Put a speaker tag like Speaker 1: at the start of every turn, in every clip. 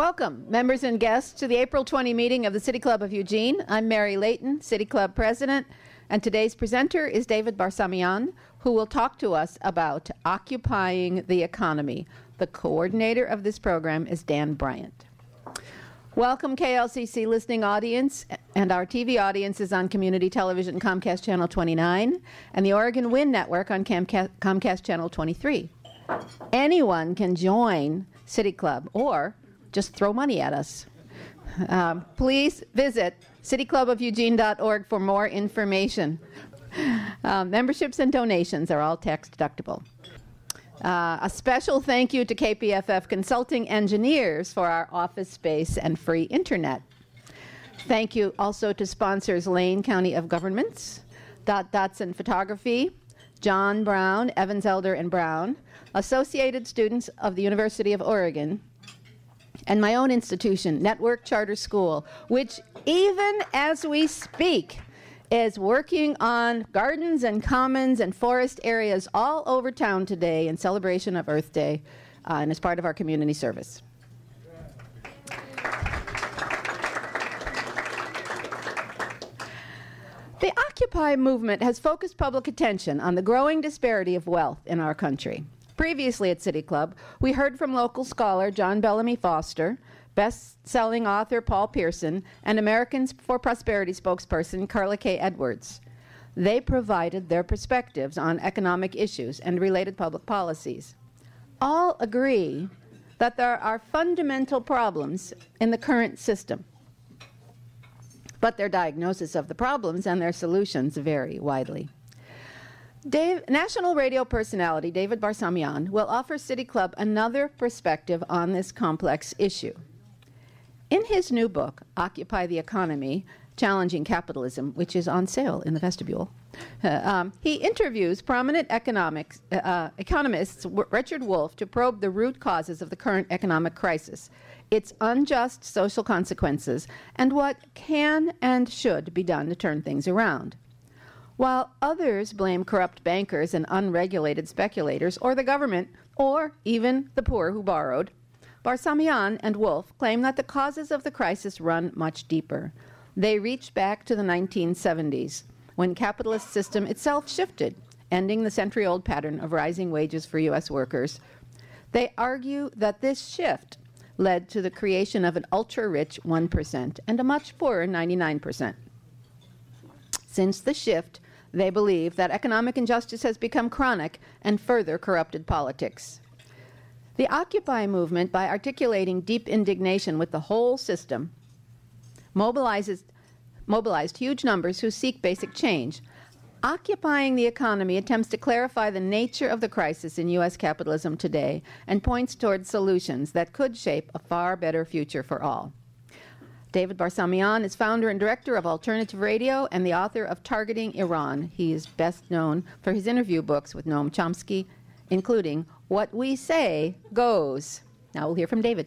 Speaker 1: Welcome, members and guests, to the April 20 meeting of the City Club of Eugene. I'm Mary Layton, City Club President, and today's presenter is David Barsamian, who will talk to us about occupying the economy. The coordinator of this program is Dan Bryant. Welcome, KLCC listening audience, and our TV audience is on Community Television Comcast Channel 29 and the Oregon Wind Network on Comcast Channel 23. Anyone can join City Club or just throw money at us. Please visit cityclubofeugene.org for more information. Memberships and donations are all tax deductible. A special thank you to KPFF Consulting Engineers for our office space and free internet. Thank you also to sponsors Lane County of Governments, Dotson Photography, John Brown, Evans Elder and Brown, Associated Students of the University of Oregon, and my own institution, Network Charter School, which even as we speak is working on gardens and commons and forest areas all over town today in celebration of Earth Day and as part of our community service. The Occupy movement has focused public attention on the growing disparity of wealth in our country. Previously at City Club, we heard from local scholar John Bellamy Foster, best-selling author Paul Pearson, and Americans for Prosperity spokesperson Carla K. Edwards. They provided their perspectives on economic issues and related public policies. All agree that there are fundamental problems in the current system, but their diagnosis of the problems and their solutions vary widely. National radio personality David Barsamian will offer City Club another perspective on this complex issue. In his new book, Occupy the Economy, Challenging Capitalism, which is on sale in the vestibule, he interviews prominent economists Richard Wolff to probe the root causes of the current economic crisis, its unjust social consequences, and what can and should be done to turn things around. While others blame corrupt bankers and unregulated speculators, or the government, or even the poor who borrowed, Barsamian and Wolff claim that the causes of the crisis run much deeper. They reach back to the 1970s, when capitalist system itself shifted, ending the century-old pattern of rising wages for U.S. workers. They argue that this shift led to the creation of an ultra-rich 1% and a much poorer 99%. Since the shift, they believe that economic injustice has become chronic and further corrupted politics. The Occupy movement, by articulating deep indignation with the whole system, mobilized huge numbers who seek basic change. Occupying the economy attempts to clarify the nature of the crisis in U.S. capitalism today and points towards solutions that could shape a far better future for all. David Barsamian is founder and director of Alternative Radio and the author of Targeting Iran. He is best known for his interview books with Noam Chomsky, including What We Say Goes. Now we'll hear from David.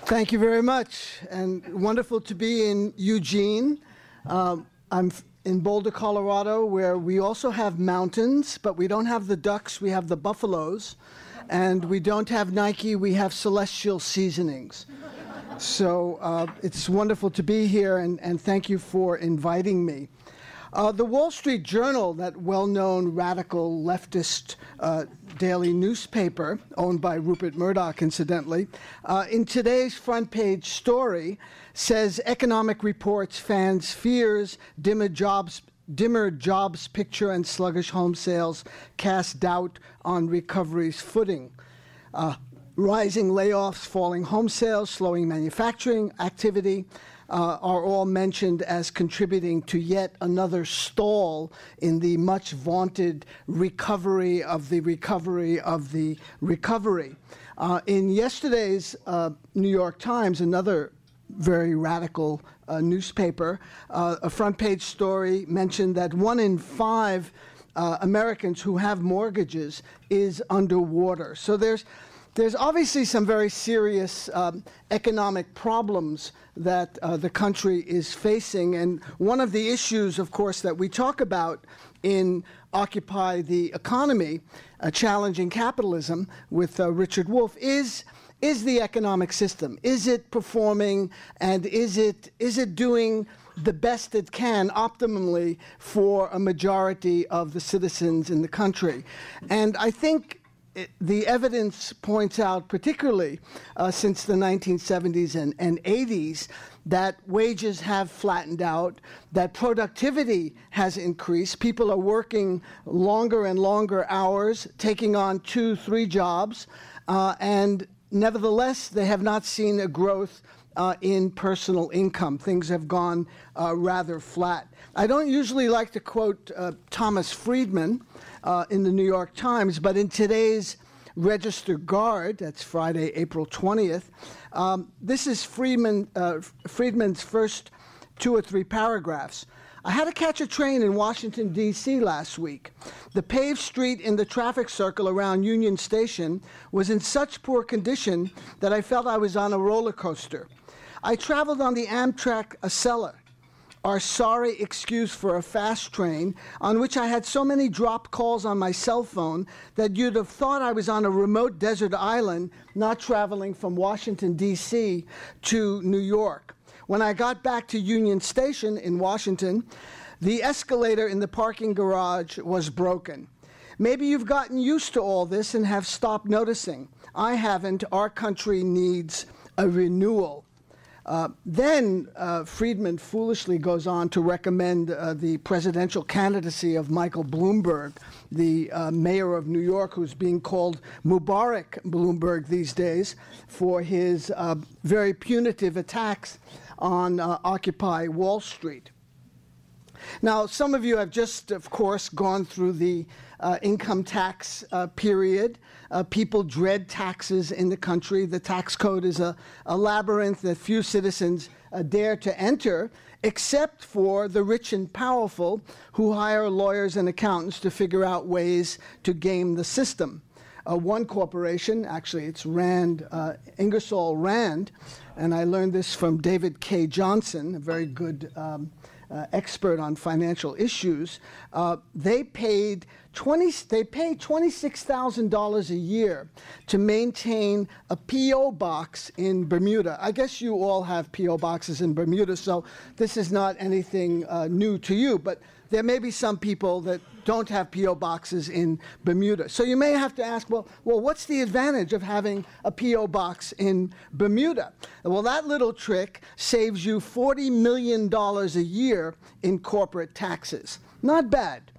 Speaker 2: Thank you very much, and wonderful to be in Eugene. I'm in Boulder, Colorado, where we also have mountains, but we don't have the ducks, we have the buffaloes, and we don't have Nike, we have Celestial Seasonings. So it's wonderful to be here, and thank you for inviting me. The Wall Street Journal, that well-known radical leftist daily newspaper, owned by Rupert Murdoch, incidentally, in today's front page story says economic reports fans fears, dimmer jobs picture and sluggish home sales cast doubt on recovery's footing. Rising layoffs, falling home sales, slowing manufacturing activity are all mentioned as contributing to yet another stall in the much vaunted recovery of the recovery of the recovery. In yesterday's New York Times, another very radical newspaper, a front page story mentioned that 1 in 5 Americans who have mortgages is underwater. So there's There's obviously some very serious economic problems that the country is facing, and one of the issues, of course, that we talk about in Occupy the Economy, Challenging Capitalism, with Richard Wolff, is the economic system. Is it performing, and is it doing the best it can optimally for a majority of the citizens in the country? And I think the evidence points out, particularly since the 1970s and 80s, that wages have flattened out, that productivity has increased. People are working longer and longer hours, taking on 2, 3 jobs, and nevertheless, they have not seen a growth in personal income. Things have gone rather flat. I don't usually like to quote Thomas Friedman in the New York Times, but in today's Register Guard, that's Friday, April 20th, this is Friedman's first 2 or 3 paragraphs. I had to catch a train in Washington, D.C. last week. The paved street in the traffic circle around Union Station was in such poor condition that I felt I was on a roller coaster. I traveled on the Amtrak Acela, our sorry excuse for a fast train, on which I had so many dropped calls on my cell phone that you'd have thought I was on a remote desert island, not traveling from Washington, D.C. to New York. When I got back to Union Station in Washington, the escalator in the parking garage was broken. Maybe you've gotten used to all this and have stopped noticing. I haven't. Our country needs a renewal. Then Friedman foolishly goes on to recommend the presidential candidacy of Michael Bloomberg, the mayor of New York, who's being called Mubarak Bloomberg these days for his very punitive attacks on Occupy Wall Street. Now, some of you have just, of course, gone through the income tax period. People dread taxes in the country. The tax code is a labyrinth that few citizens dare to enter, except for the rich and powerful who hire lawyers and accountants to figure out ways to game the system. One corporation, actually it's Rand, Ingersoll Rand, and I learned this from David K. Johnson, a very good expert on financial issues. They paid $26,000 a year to maintain a P.O. box in Bermuda. I guess you all have P.O. boxes in Bermuda, so this is not anything new to you, but there may be some people that don't have P.O. boxes in Bermuda. So you may have to ask, well, what's the advantage of having a P.O. box in Bermuda? Well, that little trick saves you $40 million a year in corporate taxes. Not bad.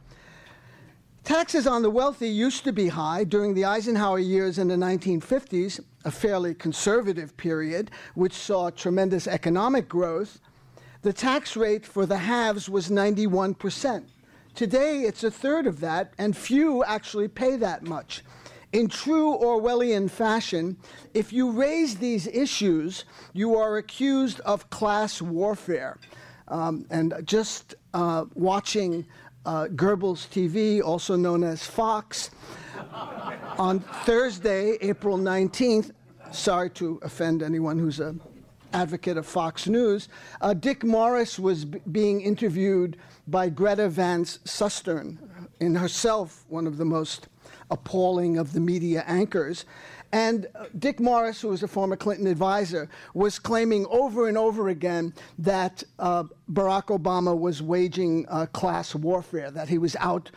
Speaker 2: Taxes on the wealthy used to be high during the Eisenhower years in the 1950s, a fairly conservative period, which saw tremendous economic growth. The tax rate for the haves was 91%. Today, it's a third of that, and few actually pay that much. In true Orwellian fashion, if you raise these issues, you are accused of class warfare. And just watching Goebbels TV, also known as Fox, on Thursday, April 19th, sorry to offend anyone who's an advocate of Fox News, Dick Morris was being interviewed by Greta Van Susteren, in herself one of the most appalling of the media anchors. And Dick Morris, who was a former Clinton advisor, was claiming over and over again that Barack Obama was waging class warfare, that he was out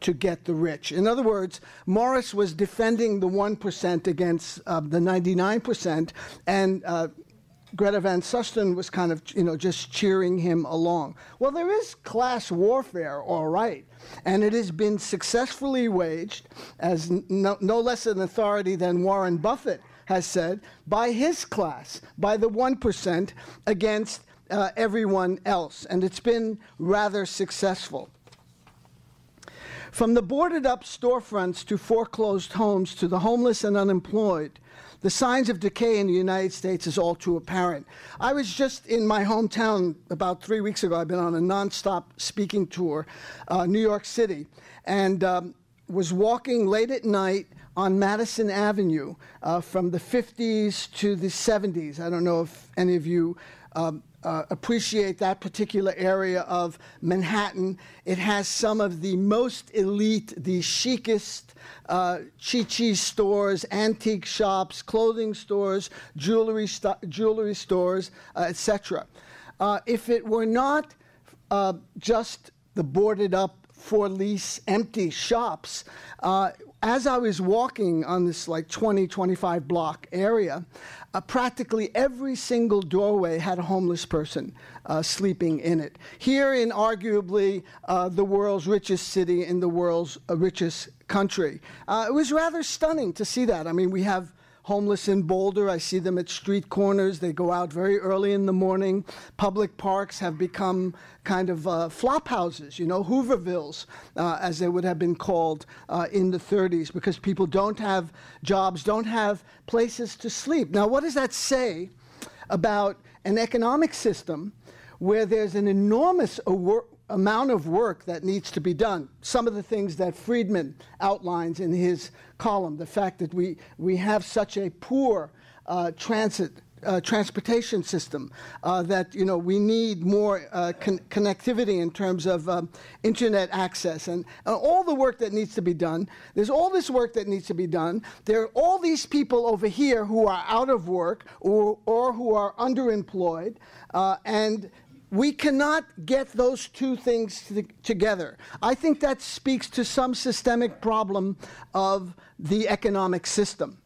Speaker 2: to get the rich. In other words, Morris was defending the 1% against the 99%, and Greta Van Susteren was kind of, just cheering him along. Well, there is class warfare, all right, and it has been successfully waged, as no less an authority than Warren Buffett has said, by his class, by the 1%, against everyone else, and it's been rather successful. From the boarded-up storefronts to foreclosed homes to the homeless and unemployed, the signs of decay in the United States is all too apparent. I was just in my hometown about 3 weeks ago. I've been on a nonstop speaking tour, New York City. And was walking late at night on Madison Avenue from the 50s to the 70s. I don't know if any of you appreciate that particular area of Manhattan. It has some of the most elite, the chicest chi-chi stores, antique shops, clothing stores, jewelry stores, etc. If it were not just the boarded up for lease empty shops, as I was walking on this like 25 block area, practically every single doorway had a homeless person sleeping in it. Here in arguably the world's richest city, in the world's richest country. It was rather stunning to see that. I mean, we have homeless in Boulder. I see them at street corners. They go out very early in the morning. Public parks have become kind of flop houses, you know, Hoovervilles, as they would have been called in the 30s, because people don't have jobs, don't have places to sleep. Now, what does that say about an economic system where there's an enormous amount of work that needs to be done? Some of the things that Friedman outlines in his column, the fact that we have such a poor transportation system, that, you know, we need more connectivity in terms of internet access, and all the work that needs to be done. There's all this work that needs to be done. There are all these people over here who are out of work or who are underemployed, and we cannot get those two things together. I think that speaks to some systemic problem of the economic system.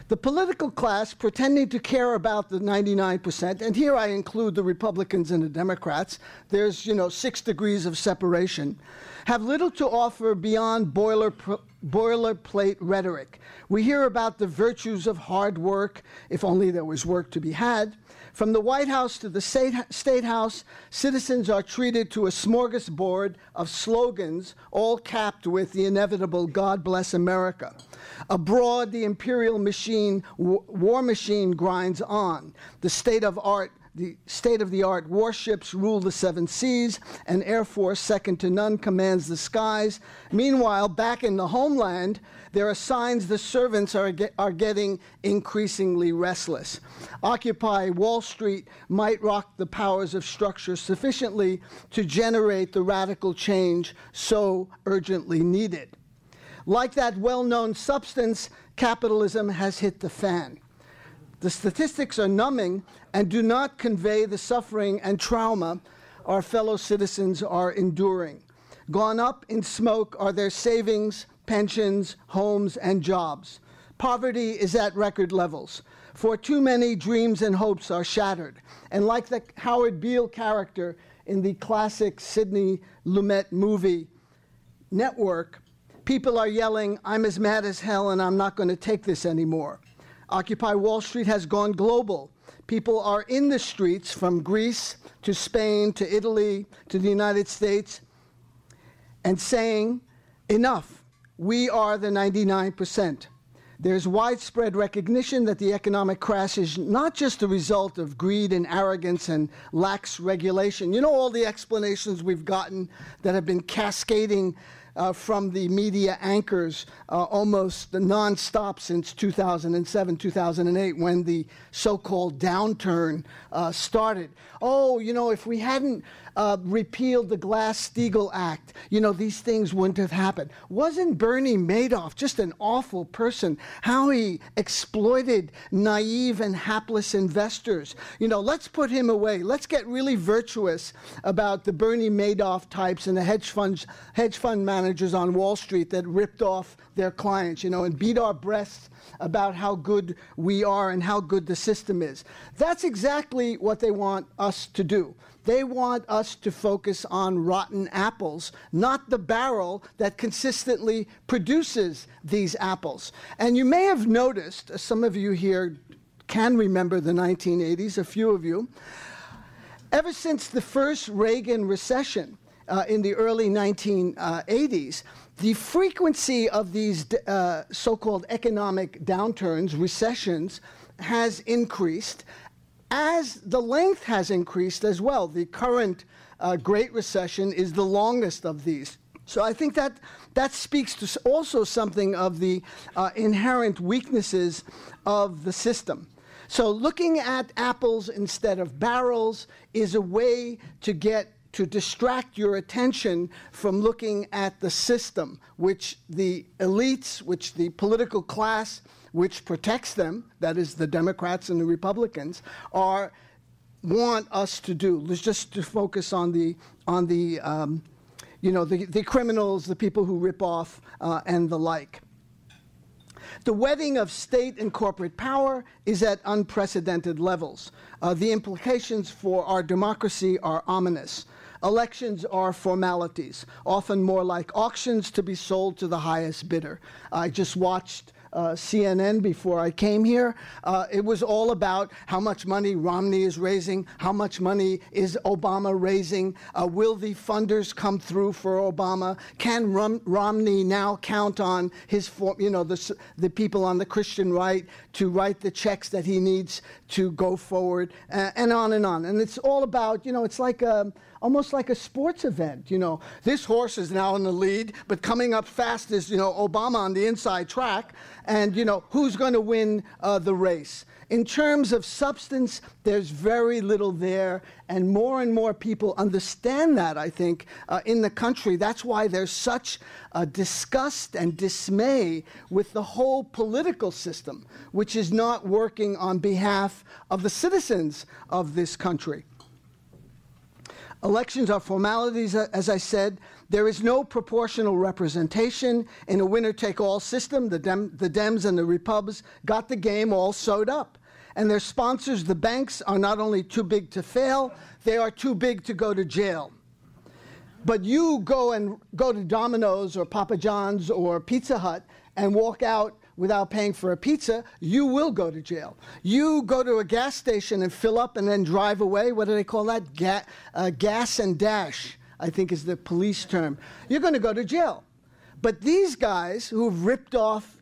Speaker 2: The political class, pretending to care about the 99%, and here I include the Republicans and the Democrats, there's, you know, 6 degrees of separation, have little to offer beyond boilerplate rhetoric. We hear about the virtues of hard work, if only there was work to be had. From the White House to the State House, citizens are treated to a smorgasbord of slogans, all capped with the inevitable "God bless America." Abroad, the imperial machine, war machine grinds on. The state-of-the-art warships rule the 7 seas, and Air Force, second to none, commands the skies. Meanwhile, back in the homeland, there are signs the servants are getting increasingly restless. Occupy Wall Street might rock the powers of structure sufficiently to generate the radical change so urgently needed. Like that well-known substance, capitalism has hit the fan. The statistics are numbing and do not convey the suffering and trauma our fellow citizens are enduring. Gone up in smoke are their savings, pensions, homes, and jobs. Poverty is at record levels. For too many, dreams and hopes are shattered. And like the Howard Beale character in the classic Sidney Lumet movie Network, people are yelling, "I'm as mad as hell and I'm not going to take this anymore." Occupy Wall Street has gone global. People are in the streets from Greece to Spain to Italy to the United States and saying, enough, we are the 99%. There's widespread recognition that the economic crash is not just a result of greed and arrogance and lax regulation. You know, all the explanations we've gotten that have been cascading from the media anchors almost nonstop since 2007, 2008, when the so-called downturn started. Oh, you know, if we hadn't repealed the Glass-Steagall Act, you know, these things wouldn't have happened. Wasn't Bernie Madoff just an awful person? How he exploited naive and hapless investors. You know, let's put him away. Let's get really virtuous about the Bernie Madoff types and the hedge fund managers on Wall Street that ripped off their clients, you know, and beat our breasts about how good we are and how good the system is. That's exactly what they want us to do. They want us to focus on rotten apples, not the barrel that consistently produces these apples. And you may have noticed, some of you here can remember the 1980s, a few of you, ever since the first Reagan recession in the early 1980s, the frequency of these so-called economic downturns, recessions, has increased, as the length has increased as well. The current Great Recession is the longest of these So I think that speaks to also something of the inherent weaknesses of the system. So looking at apples instead of barrels is a way to distract your attention from looking at the system, which the elites, which the political class, which protects them, that is the Democrats and the Republicans, want us to do. Let's just to focus on the criminals, the people who rip off, and the like. The wedding of state and corporate power is at unprecedented levels. The implications for our democracy are ominous. Elections are formalities, often more like auctions to be sold to the highest bidder. I just watched CNN before I came here. It was all about how much money Romney is raising, how much money is Obama raising, will the funders come through for Obama, can Romney now count on his, the people on the Christian right to write the checks that he needs to go forward, and on and on. And it's all about, it's like almost like a sports event. This horse is now in the lead, but coming up fast is, Obama on the inside track, and, who's going to win the race. In terms of substance, there's very little there, and more people understand that, I think, in the country. That's why there's such disgust and dismay with the whole political system, which is not working on behalf of the citizens of this country. Elections are formalities, as I said. There is no proportional representation in a winner-take-all system. The Dems and the Repubs got the game all sewed up. And their sponsors, the banks, are not only too big to fail, they are too big to go to jail. But you go to Domino's or Papa John's or Pizza Hut and walk out without paying for a pizza, you will go to jail. You go to a gas station and fill up and then drive away. What do they call that? Gas and dash, I think is the police term. You're going to go to jail. But these guys who've ripped off,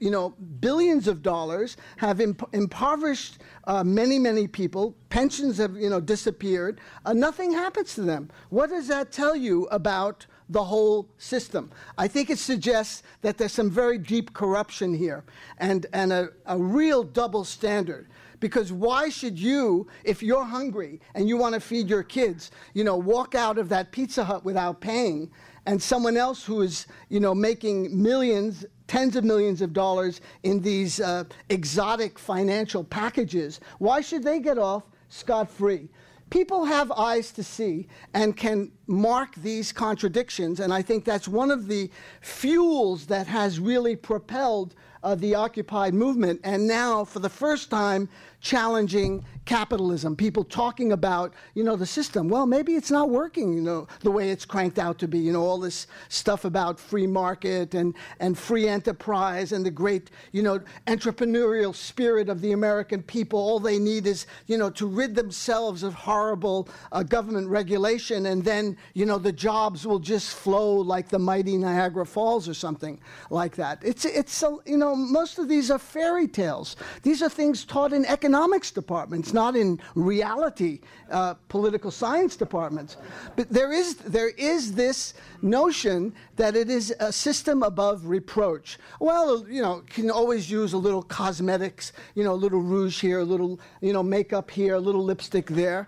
Speaker 2: billions of dollars, have impoverished many people. Pensions have, disappeared. Nothing happens to them. What does that tell you about the whole system? I think it suggests that there's some very deep corruption here and a real double standard. Because why should you, if you're hungry and you want to feed your kids, walk out of that Pizza Hut without paying, and someone else who is, making millions, tens of millions of dollars in these exotic financial packages, why should they get off scot-free? People have eyes to see and can mark these contradictions, and I think that's one of the fuels that has really propelled the Occupy movement, and now, for the first time, challenging capitalism. People talking about, the system. Well, maybe it's not working, the way it's cranked out to be. All this stuff about free market and free enterprise and the great, entrepreneurial spirit of the American people. All they need is, to rid themselves of horrible government regulation, and then, the jobs will just flow like the mighty Niagara Falls or something like that. Most of these are fairy tales. These are things taught in economics departments, not in reality political science departments. But there is this notion that it is a system above reproach. Well, can always use a little cosmetics, a little rouge here, a little, makeup here, a little lipstick there.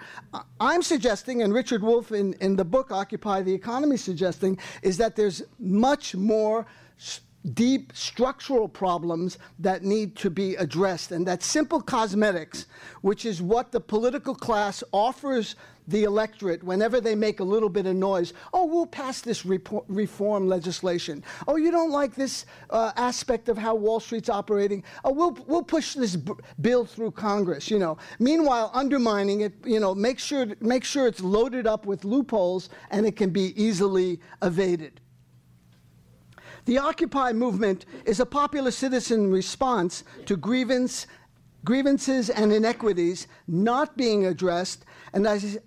Speaker 2: I'm suggesting, and Richard Wolff in the book Occupy the Economy suggesting, is that there's much more deep structural problems that need to be addressed, and that simple cosmetics, which is what the political class offers the electorate whenever they make a little bit of noise. Oh, we'll pass this reform legislation. Oh, you don't like this aspect of how Wall Street's operating. Oh, we'll push this bill through Congress. Meanwhile, undermining it. Make sure it's loaded up with loopholes and it can be easily evaded. The Occupy movement is a popular citizen response to grievances and inequities not being addressed, and as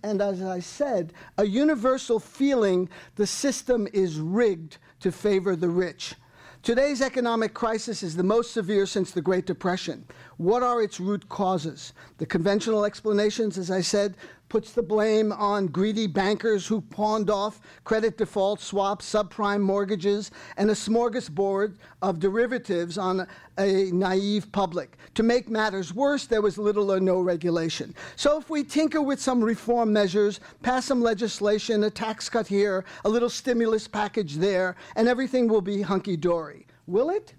Speaker 2: I said, a universal feeling the system is rigged to favor the rich. Today's economic crisis is the most severe since the Great Depression. What are its root causes? The conventional explanations, as I said, puts the blame on greedy bankers who pawned off credit default swaps, subprime mortgages, and a smorgasbord of derivatives on a naive public. To make matters worse, there was little or no regulation. So if we tinker with some reform measures, pass some legislation, a tax cut here, a little stimulus package there, and everything will be hunky-dory. Will it?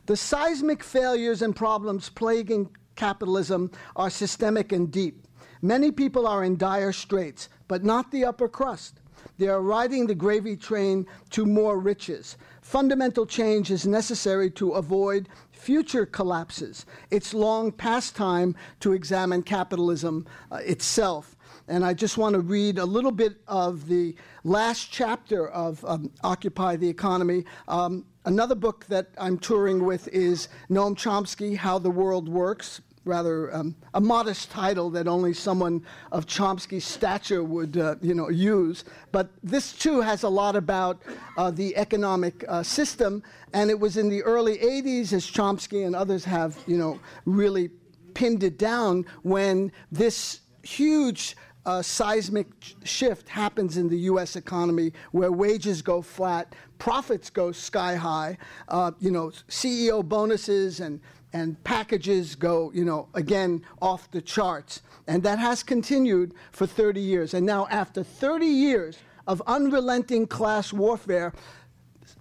Speaker 2: The seismic failures and problems plaguing capitalism are systemic and deep. Many people are in dire straits, but not the upper crust. They are riding the gravy train to more riches. Fundamental change is necessary to avoid future collapses. It's long past time to examine capitalism itself. And I just want to read a little bit of the last chapter of Occupy the Economy. Another book that I'm touring with is Noam Chomsky, How the World Works. Rather a modest title that only someone of Chomsky's stature would use. But this, too, has a lot about the economic system. And it was in the early 80s, as Chomsky and others have really pinned it down, when this huge seismic shift happens in the U.S. economy, where wages go flat, profits go sky high, CEO bonuses and packages go, again, off the charts. And that has continued for 30 years. And now, after 30 years of unrelenting class warfare,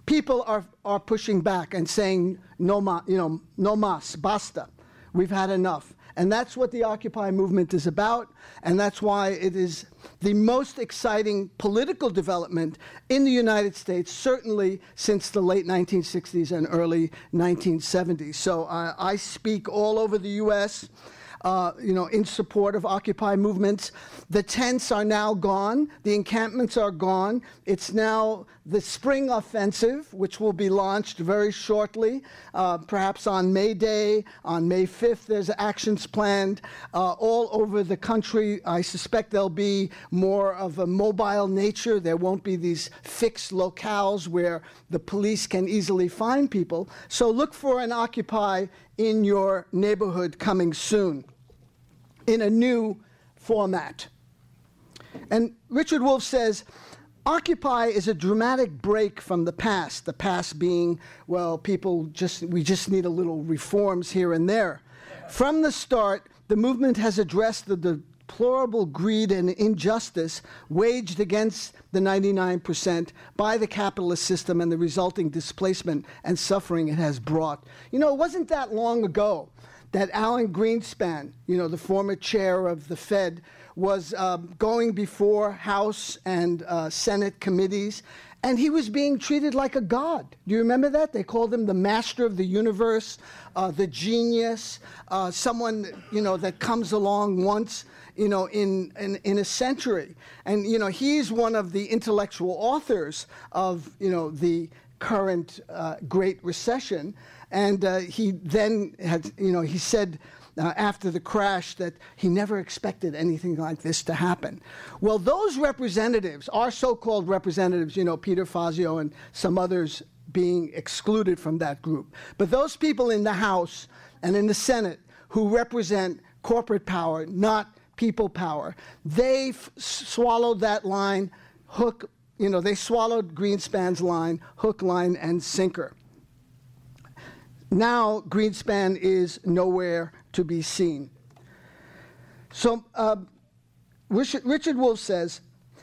Speaker 2: people are pushing back and saying, no mas, basta. We've had enough. And that's what the Occupy movement is about, and that's why it is the most exciting political development in the United States, certainly since the late 1960s and early 1970s. So I speak all over the U.S., in support of Occupy movements. The tents are now gone. The encampments are gone. It's now the spring offensive, which will be launched very shortly, perhaps on May Day, on May 5th. There's actions planned all over the country. I suspect there'll be more of a mobile nature. There won't be these fixed locales where the police can easily find people. So look for an Occupy in your neighborhood coming soon, in a new format. And Richard Wolff says, Occupy is a dramatic break from the past being, well, we just need a little reforms here and there. From the start, the movement has addressed the deplorable greed and injustice waged against the 99% by the capitalist system and the resulting displacement and suffering it has brought. It wasn't that long ago that Alan Greenspan, the former chair of the Fed, was going before House and Senate committees, and he was being treated like a god. Do you remember that? They called him the master of the universe, the genius, someone, that comes along once, in a century. And, he's one of the intellectual authors of, the current Great Recession. And he then had, he said after the crash that he never expected anything like this to happen. Well, those representatives, our so-called representatives, Peter Fazio and some others being excluded from that group, but those people in the House and in the Senate who represent corporate power, not people power, they swallowed that line, they swallowed Greenspan's line, hook, line, and sinker. Now Greenspan is nowhere to be seen. So Richard Wolff says,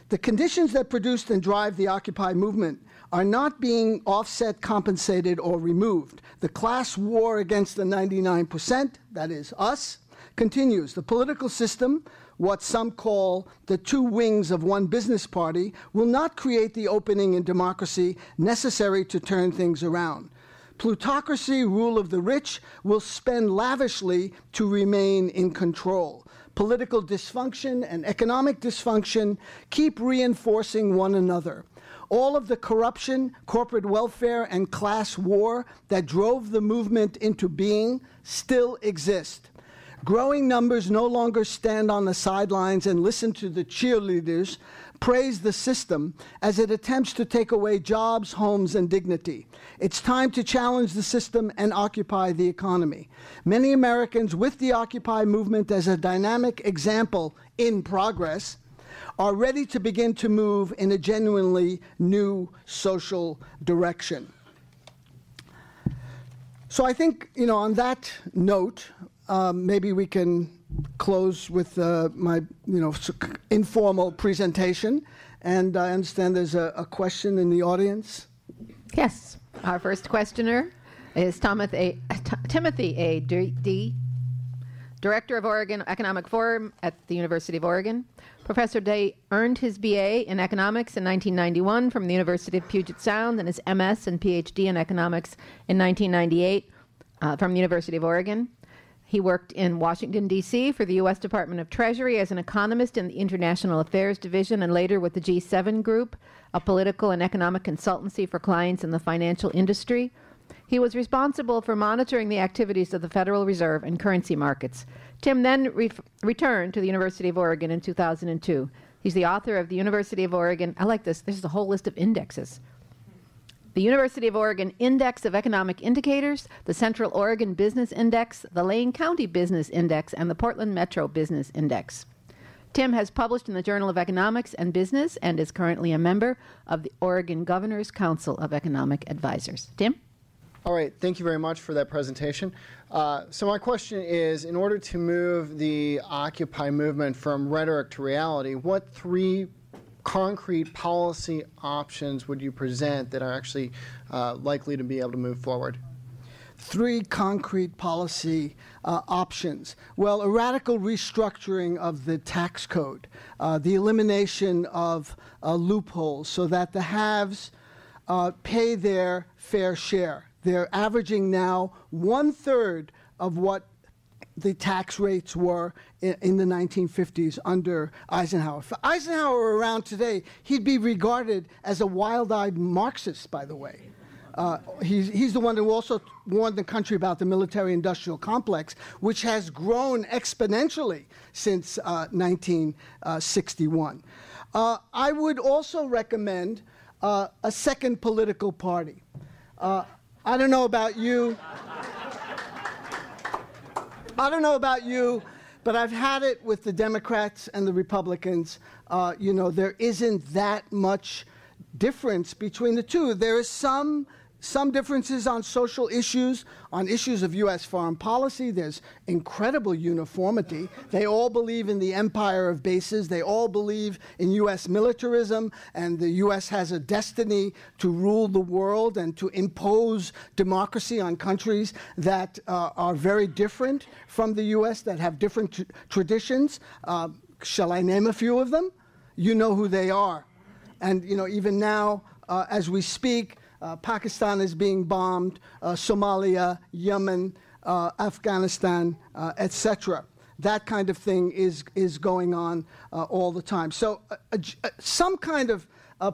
Speaker 2: the conditions that produced and drive the Occupy movement are not being offset, compensated, or removed. The class war against the 99%, that is us, continues. The political system, what some call the two wings of one business party, will not create the opening in democracy necessary to turn things around. Plutocracy, rule of the rich, will spend lavishly to remain in control. Political dysfunction and economic dysfunction keep reinforcing one another. All of the corruption, corporate welfare, and class war that drove the movement into being still exist. Growing numbers no longer stand on the sidelines and listen to the cheerleaders, praise the system as it attempts to take away jobs, homes, and dignity. It's time to challenge the system and occupy the economy. Many Americans, with the Occupy movement as a dynamic example in progress, are ready to begin to move in a genuinely new social direction. So I think, on that note, maybe we can close with my, informal presentation. And I understand there's a question in the audience.
Speaker 1: Yes. Our first questioner is Timothy A. D., Director of Oregon Economic Forum at the University of Oregon. Professor Day earned his BA in economics in 1991 from the University of Puget Sound and his MS and PhD in economics in 1998 from the University of Oregon. He worked in Washington, D.C. for the U.S. Department of Treasury as an economist in the International Affairs Division and later with the G7 Group, a political and economic consultancy for clients in the financial industry. He was responsible for monitoring the activities of the Federal Reserve and currency markets. Tim then returned to the University of Oregon in 2002. He's the author of the University of Oregon, I like this, this is a whole list of indexes. The University of Oregon Index of Economic Indicators, the Central Oregon Business Index, the Lane County Business Index, and the Portland Metro Business Index. Tim has published in the Journal of Economics and Business and is currently a member of the Oregon Governor's Council of Economic Advisors. Tim?
Speaker 3: All right, thank you very much for that presentation. So my question is, in order to move the Occupy movement from rhetoric to reality, what three concrete policy options would you present that are actually likely to be able to move forward?
Speaker 2: Three concrete policy options. Well, a radical restructuring of the tax code, the elimination of loopholes so that the haves pay their fair share. They're averaging now 1/3 of what the tax rates were in the 1950s under Eisenhower. If Eisenhower were around today, he'd be regarded as a wild-eyed Marxist, by the way. He's the one who also warned the country about the military-industrial complex, which has grown exponentially since 1961. I would also recommend a second political party. I don't know about you. But I've had it with the Democrats and the Republicans. There isn't that much difference between the two. There is some differences on social issues, on issues of U.S. foreign policy. There's incredible uniformity. They all believe in the empire of bases. They all believe in U.S. militarism, and the U.S. has a destiny to rule the world and to impose democracy on countries that are very different from the U.S., that have different traditions. Shall I name a few of them? You know who they are. And, even now, as we speak, Pakistan is being bombed, Somalia, Yemen, Afghanistan, etc. That kind of thing is going on all the time. So some kind of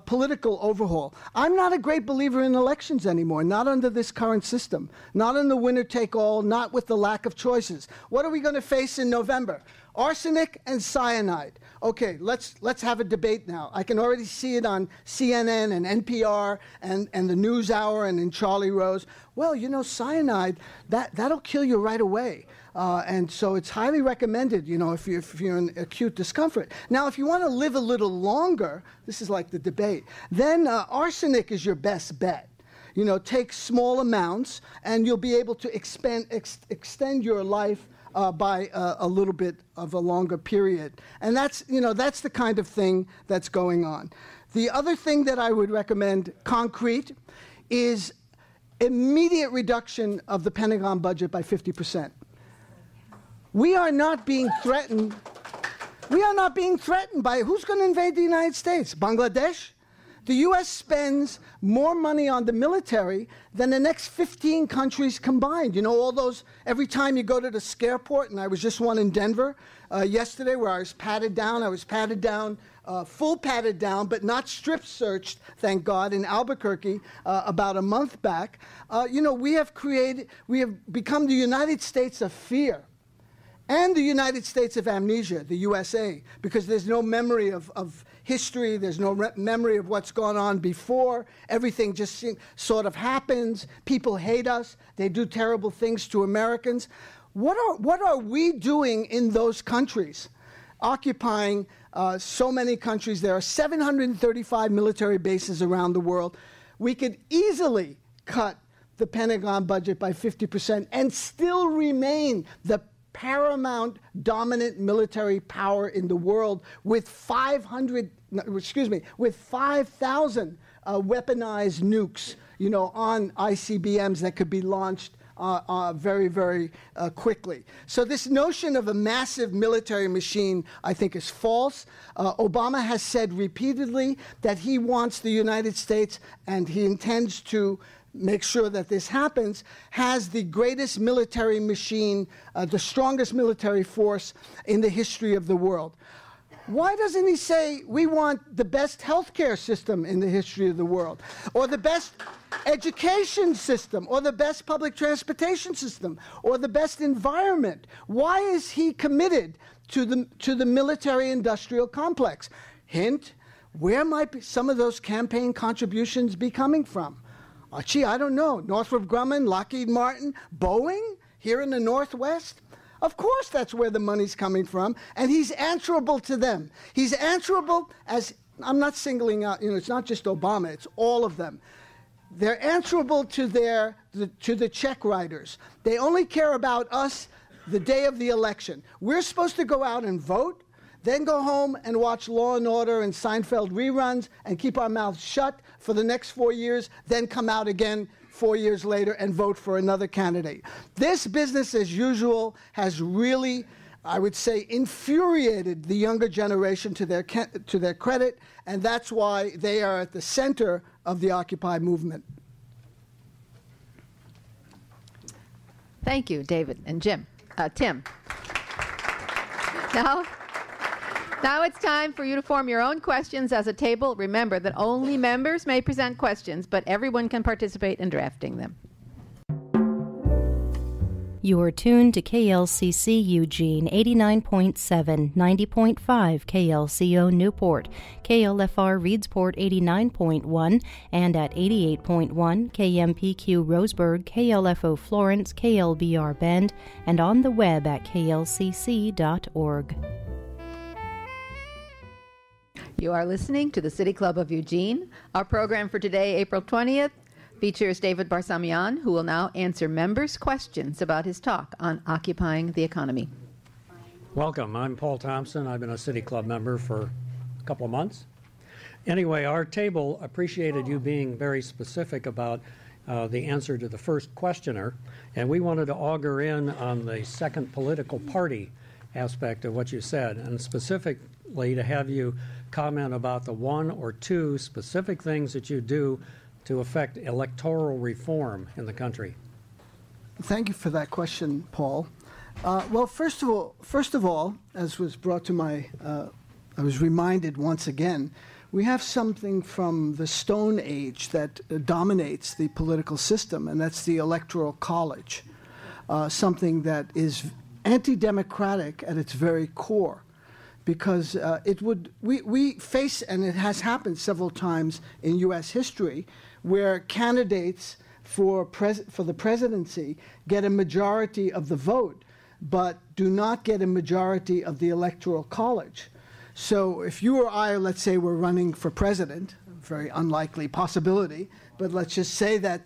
Speaker 2: political overhaul. I'm not a great believer in elections anymore, not under this current system, not in the winner-take-all, not with the lack of choices. What are we going to face in November? Arsenic and cyanide. Okay, let's have a debate now. I can already see it on CNN and NPR and the NewsHour and in Charlie Rose. Well, cyanide, that'll kill you right away. And so it's highly recommended, if you're in acute discomfort. Now, if you want to live a little longer, this is like the debate, then arsenic is your best bet. Take small amounts, and you'll be able to extend your life by a little bit of a longer period. And that's the kind of thing that's going on. The other thing that I would recommend, concrete, is immediate reduction of the Pentagon budget by 50%. We are not being threatened. We are not being threatened by who's going to invade the United States? Bangladesh? The U.S. spends more money on the military than the next 15 countries combined. All those, every time you go to the scareport, and I was just one in Denver yesterday where I was patted down. I was patted down, full patted down, but not strip searched, thank God, in Albuquerque about a month back. We have become the United States of fear. and the United States of amnesia, the USA, because there's no memory of history, there's no memory of what's gone on before. Everything just sort of happens. People hate us. They do terrible things to Americans. What are we doing in those countries? Occupying so many countries. There are 735 military bases around the world. We could easily cut the Pentagon budget by 50% and still remain the paramount dominant military power in the world with 5,000 weaponized nukes, on ICBMs that could be launched very, very quickly. So this notion of a massive military machine, I think, is false. Obama has said repeatedly that he wants the United States, and he intends to make sure that this happens, has the greatest military machine, the strongest military force in the history of the world. Why doesn't he say we want the best healthcare system in the history of the world, or the best education system, or the best public transportation system, or the best environment? Why is he committed to the military-industrial complex? Hint, where might some of those campaign contributions be coming from? Gee, I don't know. Northrop Grumman, Lockheed Martin, Boeing, here in the Northwest? Of course that's where the money's coming from, and he's answerable to them. He's answerable as, I'm not singling out, it's not just Obama, it's all of them. They're answerable to the check writers. They only care about us the day of the election. We're supposed to go out and vote, then go home and watch Law and Order and Seinfeld reruns and keep our mouths shut for the next 4 years, then come out again 4 years later and vote for another candidate. This business as usual has really, I would say, infuriated the younger generation to their credit, and that's why they are at the center of the Occupy movement.
Speaker 1: Thank you, David and Tim. Now it's time for you to form your own questions as a table. Remember that only members may present questions, but everyone can participate in drafting them.
Speaker 4: You're tuned to KLCC Eugene 89.7, 90.5 KLCO Newport, KLFR Reedsport 89.1, and at 88.1 KMPQ Roseburg, KLFO Florence, KLBR Bend, and on the web at klcc.org.
Speaker 1: You are listening to the City Club of Eugene. Our program for today, April 20th, features David Barsamian, who will now answer members' questions about his talk on occupying the economy.
Speaker 5: Welcome. I'm Paul Thompson. I've been a City Club member for a couple of months. Anyway, our table appreciated you being very specific about the answer to the first questioner, and we wanted to augur in on the second political party aspect of what you said, and specifically to have you comment about the one or two specific things that you do to affect electoral reform in the country.
Speaker 2: Thank you for that question, Paul. Well, first of all, as was brought to my, I was reminded once again, we have something from the Stone Age that dominates the political system, and that's the Electoral College, something that is anti-democratic at its very core. Because we face, and it has happened several times in U.S. history, where candidates for the presidency get a majority of the vote, but do not get a majority of the Electoral College. So if you or I, let's say, were running for president, very unlikely possibility, but let's just say that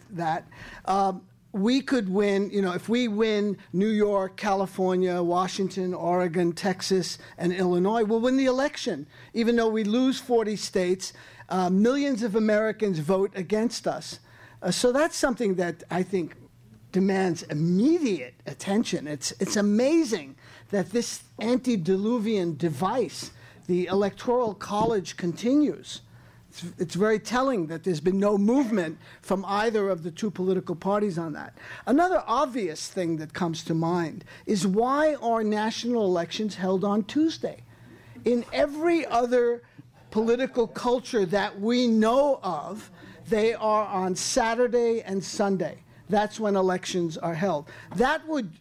Speaker 2: we could win, if we win New York, California, Washington, Oregon, Texas, and Illinois, we'll win the election. Even though we lose 40 states, millions of Americans vote against us. So that's something that I think demands immediate attention. It's amazing that this antediluvian device, the Electoral College, continues. It's very telling that there's been no movement from either of the two political parties on that. Another obvious thing that comes to mind is why are national elections held on Tuesday? In every other political culture that we know of, they are on Saturday and Sunday. That's when elections are held. That would,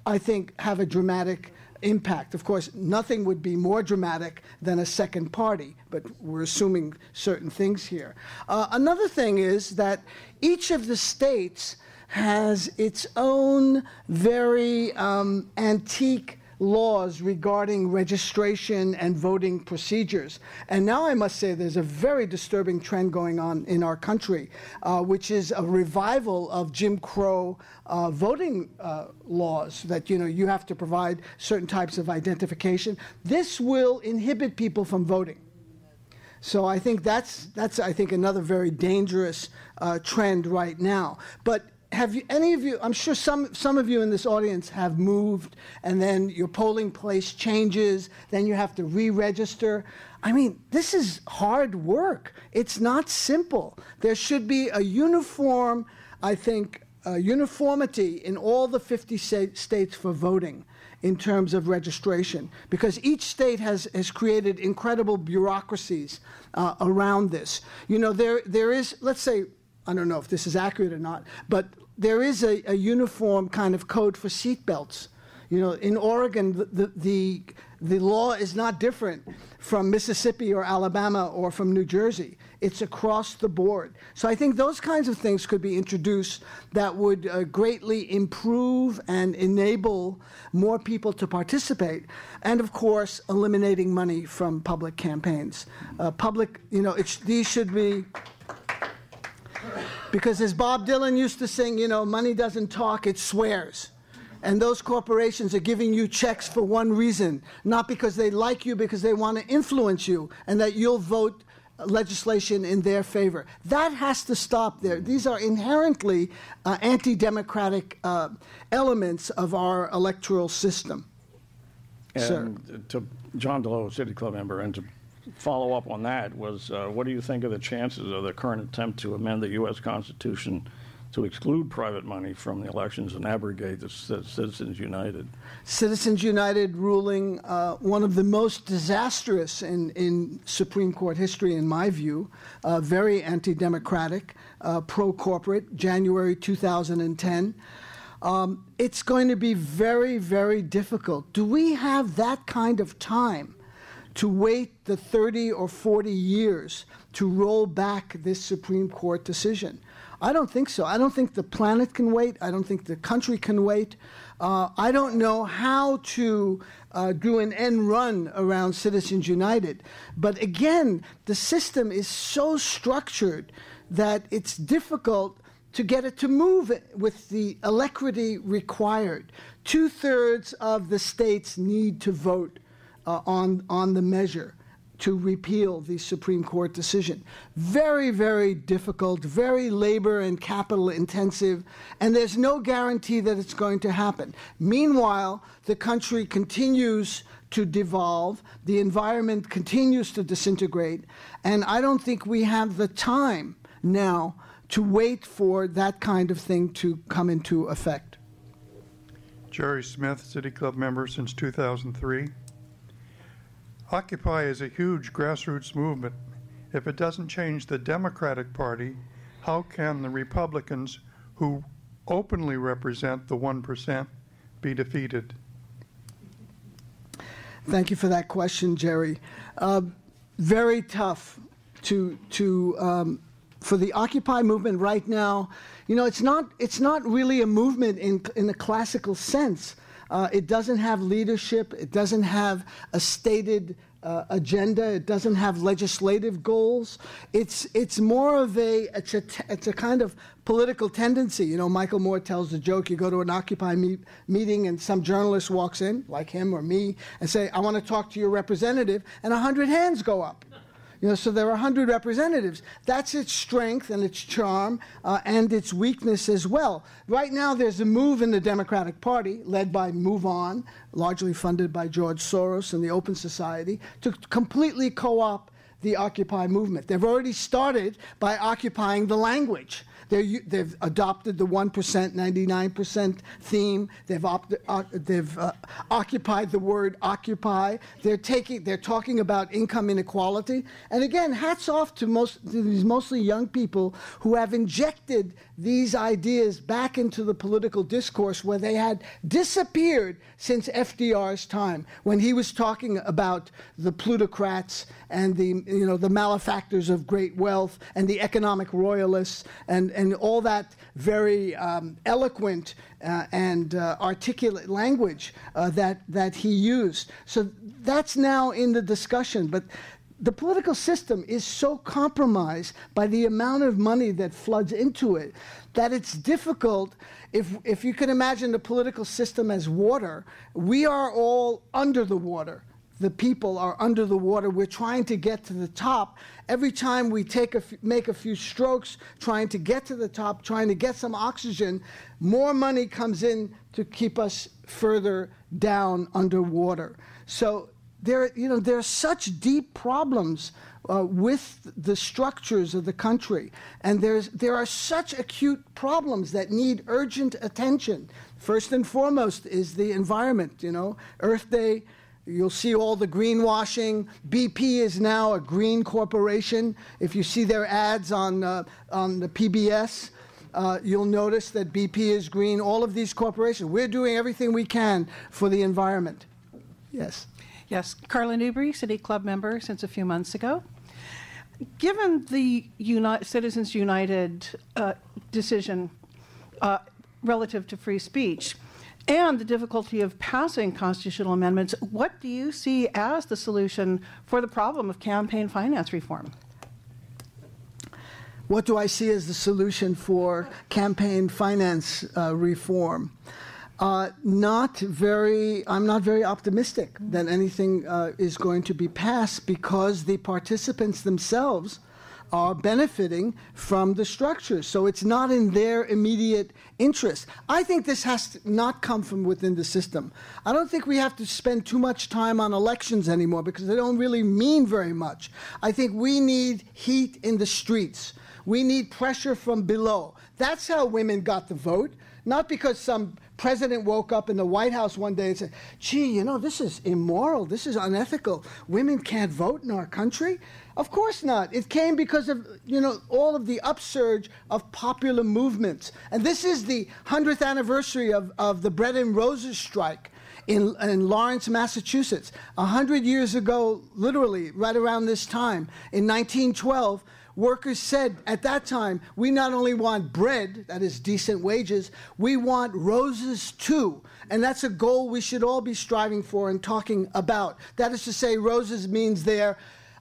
Speaker 2: I think, have a dramatic impact. Of course, nothing would be more dramatic than a second party, but we're assuming certain things here. Another thing is that each of the states has its own very antique laws regarding registration and voting procedures. And now I must say there's a very disturbing trend going on in our country, which is a revival of Jim Crow voting laws that, you have to provide certain types of identification. This will inhibit people from voting. So I think that's I think another very dangerous trend right now. But have you, any of you, I'm sure some of you in this audience have moved, and then your polling place changes, then you have to re-register. I mean, this is hard work. It's not simple. There should be a uniform, I think, uniformity in all the 50 states for voting in terms of registration, because each state has created incredible bureaucracies around this. There is, let's say, I don't know if this is accurate or not, but there is a uniform kind of code for seatbelts. In Oregon, the law is not different from Mississippi or Alabama or from New Jersey. It's across the board. So I think those kinds of things could be introduced that would greatly improve and enable more people to participate. And of course, eliminating money from public campaigns. These should be... Because as Bob Dylan used to sing, money doesn't talk, it swears. And those corporations are giving you checks for one reason, not because they like you, because they want to influence you, and that you'll vote legislation in their favor. That has to stop there. These are inherently anti-democratic elements of our electoral system.
Speaker 6: And
Speaker 2: Sir.
Speaker 6: To John DeLoe, City Club member, and to follow up on that was, what do you think of the chances of the current attempt to amend the U.S. Constitution to exclude private money from the elections and abrogate the Citizens United?
Speaker 2: Citizens United ruling, one of the most disastrous in Supreme Court history, in my view, very anti-democratic, pro-corporate, January 2010. It's going to be very, very difficult. Do we have that kind of time to wait the 30 or 40 years to roll back this Supreme Court decision? I don't think so. I don't think the planet can wait. I don't think the country can wait. I don't know how to do an end run around Citizens United. But again, the system is so structured that it's difficult to get it to move with the alacrity required. 2/3 of the states need to vote on the measure to repeal the Supreme Court decision. Very, very difficult, very labor and capital intensive, and there's no guarantee that it's going to happen. Meanwhile, the country continues to devolve, the environment continues to disintegrate, and I don't think we have the time now to wait for that kind of thing to come into effect.
Speaker 7: Jerry Smith, City Club member since 2003. Occupy is a huge grassroots movement. If it doesn't change the Democratic Party, how can the Republicans, who openly represent the 1%, be defeated?
Speaker 2: Thank you for that question, Jerry. Very tough for the Occupy movement right now. It's not really a movement in the classical sense. It doesn't have leadership. It doesn't have a stated agenda. It doesn't have legislative goals. It's more of it's a kind of political tendency. Michael Moore tells the joke: you go to an Occupy meeting and some journalist walks in, like him or me, and say, "I want to talk to your representative," and 100 hands go up. So there are 100 representatives. That's its strength and its charm and its weakness as well. Right now, there's a move in the Democratic Party, led by Move On, largely funded by George Soros and the Open Society, to completely co-opt the Occupy movement. They've already started by occupying the language. They've adopted the 1%, 99% theme. They've occupied the word occupy. They're talking about income inequality. And again, hats off to these mostly young people who have injected these ideas back into the political discourse where they had disappeared since FDR's time, when he was talking about the plutocrats and the malefactors of great wealth and the economic royalists and all that very eloquent and articulate language that he used. So that's now in the discussion. But the political system is so compromised by the amount of money that floods into it that it's difficult. If you can imagine the political system as water, we are all under the water. The people are under the water. We're trying to get to the top. Every time we make a few strokes trying to get to the top, trying to get some oxygen, more money comes in to keep us further down underwater. So there are such deep problems with the structures of the country, and there are such acute problems that need urgent attention. First and foremost is the environment. Earth Day. You'll see all the greenwashing. BP is now a green corporation. If you see their ads on the PBS, you'll notice that BP is green. All of these corporations, we're doing everything we can for the environment. Yes.
Speaker 8: Yes, Carla Newbury, City Club member since a few months ago. Given the Citizens United decision relative to free speech and the difficulty of passing constitutional amendments, what do you see as the solution for the problem of campaign finance reform?
Speaker 2: What do I see as the solution for campaign finance reform? I'm not very optimistic that anything is going to be passed, because the participants themselves are benefiting from the structure. So it's not in their immediate interest. I think this has to not come from within the system. I don't think we have to spend too much time on elections anymore, because they don't really mean very much. I think we need heat in the streets. We need pressure from below. That's how women got the vote. Not because some president woke up in the White House one day and said, gee, this is immoral, this is unethical. Women can't vote in our country. Of course not. It came because of, all of the upsurge of popular movements. And this is the 100th anniversary of the bread and roses strike in Lawrence, Massachusetts. 100 years ago, literally, right around this time, in 1912, workers said at that time, we not only want bread, that is decent wages, we want roses too. And that's a goal we should all be striving for and talking about. That is to say, roses means there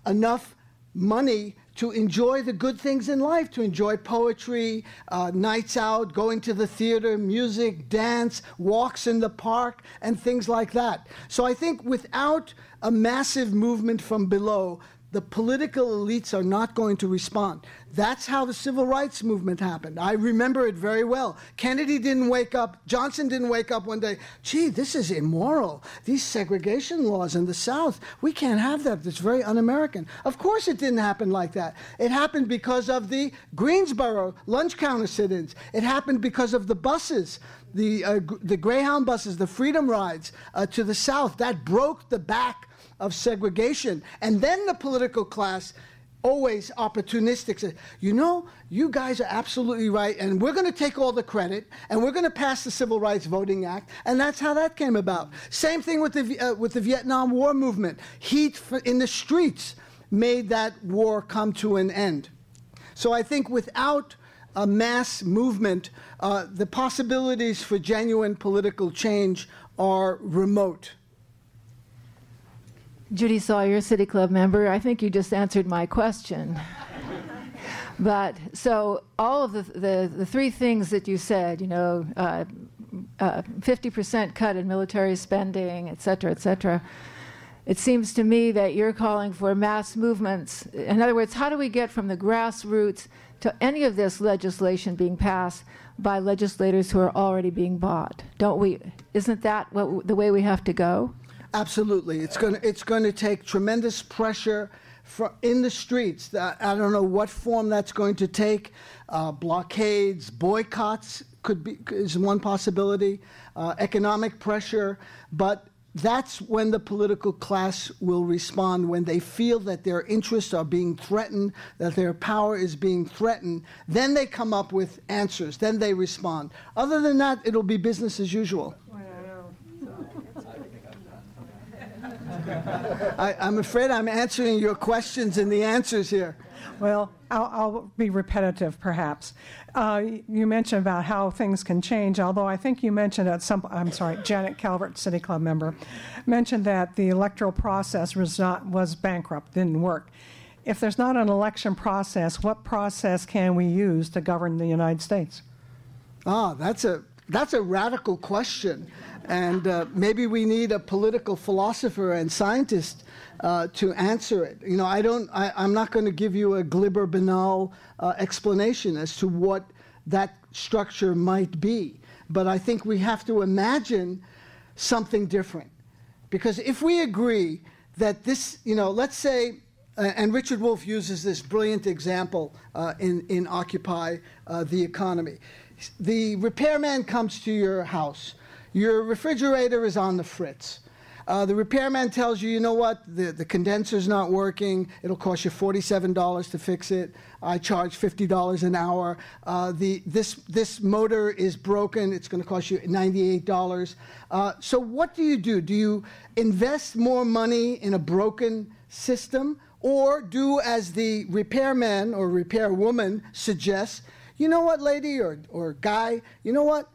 Speaker 2: enough money to enjoy the good things in life, to enjoy poetry, nights out, going to the theater, music, dance, walks in the park, and things like that. So I think without a massive movement from below, the political elites are not going to respond. That's how the civil rights movement happened. I remember it very well. Kennedy didn't wake up, Johnson didn't wake up one day, gee, this is immoral. These segregation laws in the South, we can't have that. It's very un-American. Of course it didn't happen like that. It happened because of the Greensboro lunch counter sit-ins. It happened because of the buses, the Greyhound buses, the Freedom Rides to the South. That broke the back of segregation. And then the political class, always opportunistic, said, you guys are absolutely right, and we're going to take all the credit, and we're going to pass the Civil Rights Voting Act, and that's how that came about. Same thing with the Vietnam War movement. Heat in the streets made that war come to an end. So I think without a mass movement, the possibilities for genuine political change are remote.
Speaker 1: Judy Sawyer, City Club member, I think you just answered my question. But so all of the three things that you said, 50% cut in military spending, et cetera, it seems to me that you're calling for mass movements. In other words, how do we get from the grassroots to any of this legislation being passed by legislators who are already being bought? Don't we? Isn't that the way we have to go?
Speaker 2: Absolutely. It's going to take tremendous pressure in the streets. I don't know what form that's going to take. Blockades, boycotts is one possibility. Economic pressure, but that's when the political class will respond, when they feel that their interests are being threatened, that their power is being threatened. Then they come up with answers. Then they respond. Other than that, it'll be business as usual. I'm afraid I'm answering your questions and the answers here.
Speaker 9: Well, I'll be repetitive, perhaps. You mentioned about how things can change, although I think you mentioned Janet Calvert, City Club member, mentioned that the electoral process was bankrupt, didn't work. If there's not an election process, what process can we use to govern the United States?
Speaker 2: That's a radical question. And maybe we need a political philosopher and scientist to answer it. You know, I'm not going to give you a glibber, banal explanation as to what that structure might be. But I think we have to imagine something different. Because if we agree that this, let's say, and Richard Wolff uses this brilliant example in Occupy the Economy. The repairman comes to your house. Your refrigerator is on the fritz. The repairman tells you, you know what, the condenser's not working. It'll cost you $47 to fix it. I charge $50 an hour. This motor is broken. It's going to cost you $98. So what do? Do you invest more money in a broken system, or do as the repairman or repairwoman suggests, you know what, lady or guy, you know what?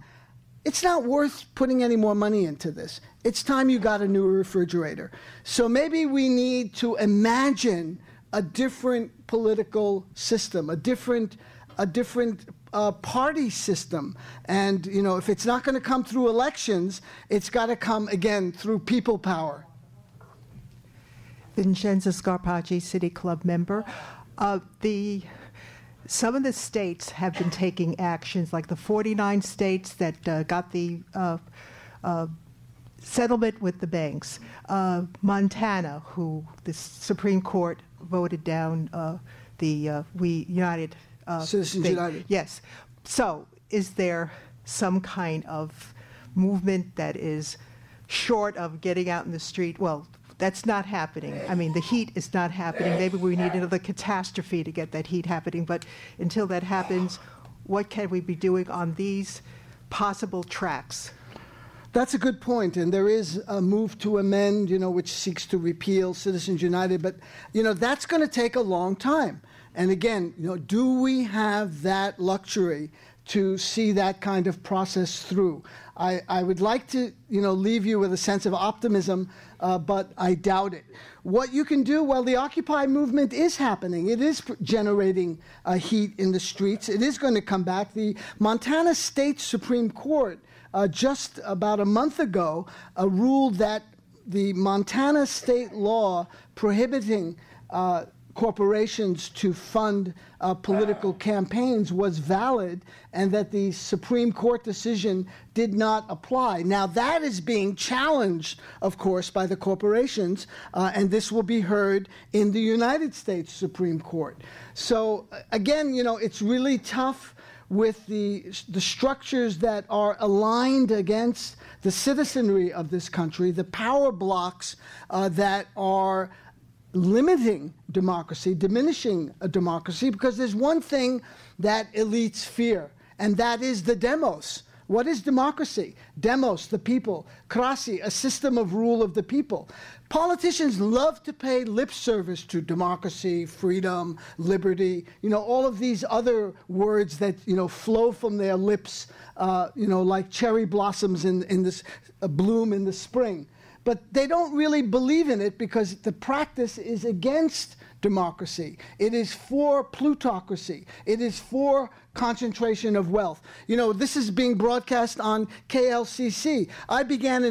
Speaker 2: It's not worth putting any more money into this. It's time you got a new refrigerator. So maybe we need to imagine a different political system, a different party system. And, if it's not going to come through elections, it's got to come, again, through people power.
Speaker 10: Vincenza Scarpaggi, City Club member. Some of the states have been taking actions, like the 49 states that got the settlement with the banks. Montana, who the Supreme Court voted down the United
Speaker 2: Citizens United.
Speaker 10: Yes. So is there some kind of movement that is short of getting out in the street? Well, that's not happening. I mean, the heat is not happening. Maybe we need another catastrophe to get that heat happening. But until that happens, what can we be doing on these possible tracks?
Speaker 2: That's a good point. And there is a move to amend, which seeks to repeal Citizens United. But, that's going to take a long time. And again, do we have that luxury to see that kind of process through? I would like to, leave you with a sense of optimism, but I doubt it. What you can do, well, the Occupy movement is happening. It is generating heat in the streets. It is going to come back. The Montana State Supreme Court just about a month ago ruled that the Montana state law prohibiting corporations to fund political campaigns was valid, and that the Supreme Court decision did not apply. Now, that is being challenged, of course, by the corporations, and this will be heard in the United States Supreme Court. So, again, it's really tough with the structures that are aligned against the citizenry of this country, the power blocks that are limiting democracy, diminishing a democracy, because there's one thing that elites fear, and that is the demos. What is democracy? Demos, the people. Krasi, a system of rule of the people. Politicians love to pay lip service to democracy, freedom, liberty, all of these other words that, flow from their lips, like cherry blossoms in this bloom in the spring. But they don't really believe in it because the practice is against democracy. It is for plutocracy. It is for concentration of wealth. This is being broadcast on KLCC. I began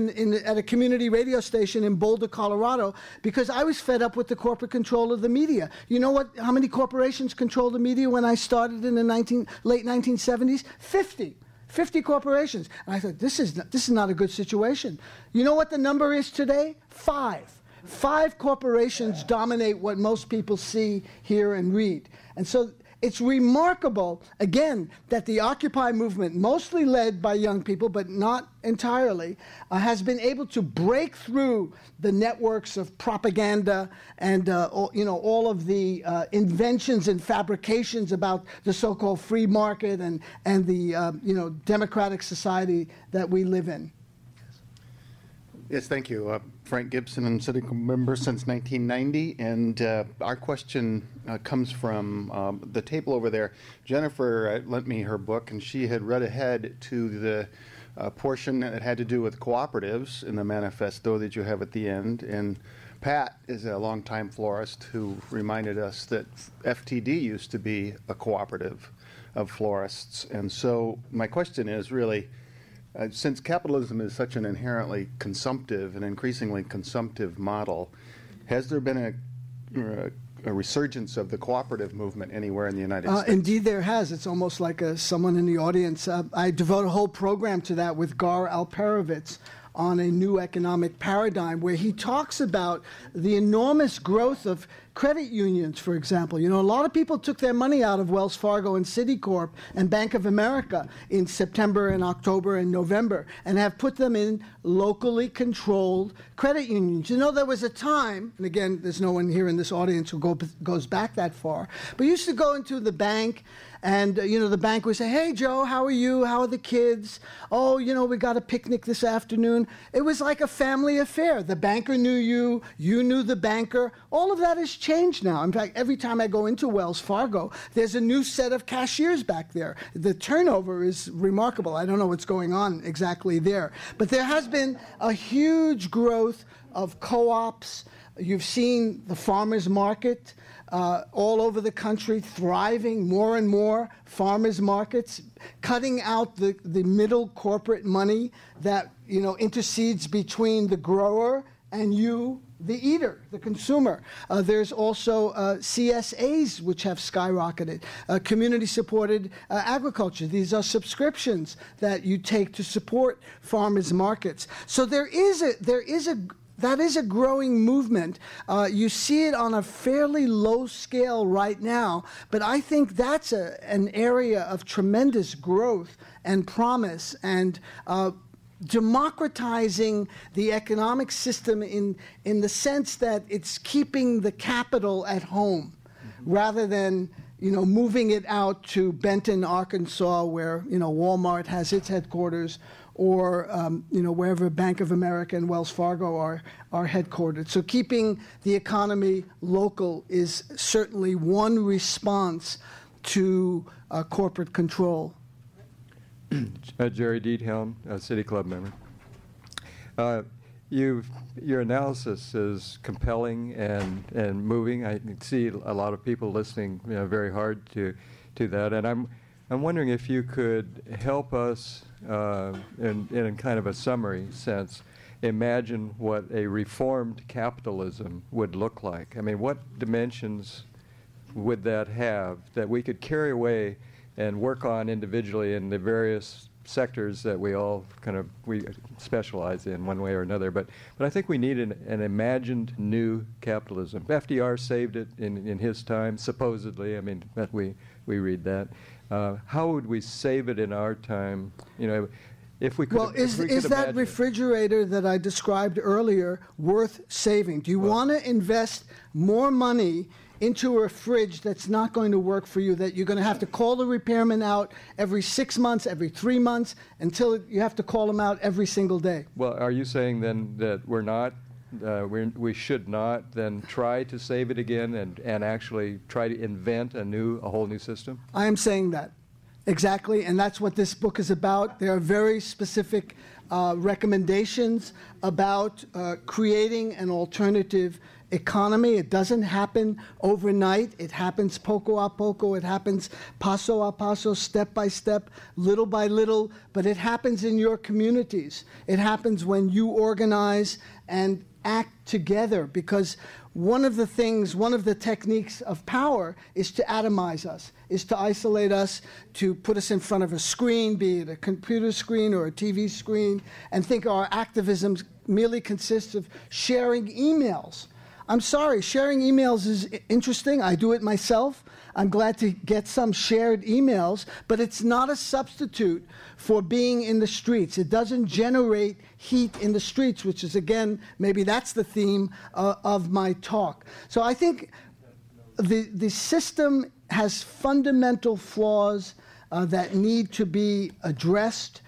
Speaker 2: at a community radio station in Boulder, Colorado, because I was fed up with the corporate control of the media. You know how many corporations controlled the media when I started in the late 1970s? 50 corporations. And I thought, this is not a good situation. You know what the number is today? 5. 5 corporations dominate what most people see, hear, and read. And so it's remarkable, again, that the Occupy movement, mostly led by young people, but not entirely, has been able to break through the networks of propaganda and all of the inventions and fabrications about the so-called free market and the democratic society that we live in.
Speaker 11: Yes, thank you. Frank Gibson, and city member since 1990, and our question comes from the table over there. Jennifer lent me her book, and she had read ahead to the portion that had to do with cooperatives in the manifesto that you have at the end. And Pat is a longtime florist who reminded us that FTD used to be a cooperative of florists. And so my question is really, since capitalism is such an inherently consumptive and increasingly consumptive model, has there been a resurgence of the cooperative movement anywhere in the United States?
Speaker 2: Indeed there has. It's almost like someone in the audience. I devote a whole program to that with Gar Alperovitz on a new economic paradigm, where he talks about the enormous growth of credit unions, for example. A lot of people took their money out of Wells Fargo and Citicorp and Bank of America in September and October and November and have put them in locally controlled credit unions. There was a time, and again, there's no one here in this audience who goes back that far, but you used to go into the bank and, the bank would say, "Hey, Joe, how are you? How are the kids? Oh, we got a picnic this afternoon." It was like a family affair. The banker knew you, you knew the banker. All of that has changed now. In fact, every time I go into Wells Fargo, there's a new set of cashiers back there. The turnover is remarkable. I don't know what's going on exactly there. But there has been a huge growth of co-ops. You've seen the farmers market all over the country thriving, more and more farmers markets, cutting out the middle corporate money that intercedes between the grower and you, the eater, the consumer. There's also CSAs, which have skyrocketed, community-supported agriculture. These are subscriptions that you take to support farmers markets. So that is a growing movement. You see it on a fairly low scale right now, but I think that's an area of tremendous growth and promise, and democratizing the economic system in the sense that it's keeping the capital at home rather than moving it out to Benton, Arkansas, where Walmart has its headquarters, or wherever Bank of America and Wells Fargo are headquartered. So keeping the economy local is certainly one response to corporate control.
Speaker 12: Jerry Diethelm, a City Club member. Your analysis is compelling and moving. I can see a lot of people listening very hard to that, and I'm wondering if you could help us in kind of a summary sense imagine what a reformed capitalism would look like. I mean, what dimensions would that have that we could carry away and work on individually in the various sectors that we all we specialize in one way or another. But I think we need an imagined new capitalism. FDR saved it in his time, supposedly. I mean, that we read that. How would we save it in our time? If we could. Well,
Speaker 2: is that refrigerator that I described earlier worth saving? Do you want to invest more money into a fridge that's not going to work for you, that you're going to have to call the repairman out every 6 months, every 3 months, until you have to call them out every single day?
Speaker 12: Well, are you saying then that we should not then try to save it again and actually try to invent a whole new system?
Speaker 2: I am saying that. Exactly, and that's what this book is about. There are very specific recommendations about creating an alternative economy. It doesn't happen overnight. It happens poco a poco. It happens paso a paso, step by step, little by little. But it happens in your communities. It happens when you organize and act together, because one of the techniques of power is to atomize us, is to isolate us, to put us in front of a screen, be it a computer screen or a TV screen, and think our activism merely consists of sharing emails. I'm sorry, sharing emails is interesting. I do it myself. I'm glad to get some shared emails, but it's not a substitute for being in the streets. It doesn't generate heat in the streets, which is, again, maybe that's the theme of my talk. So I think the system has fundamental flaws that need to be addressed.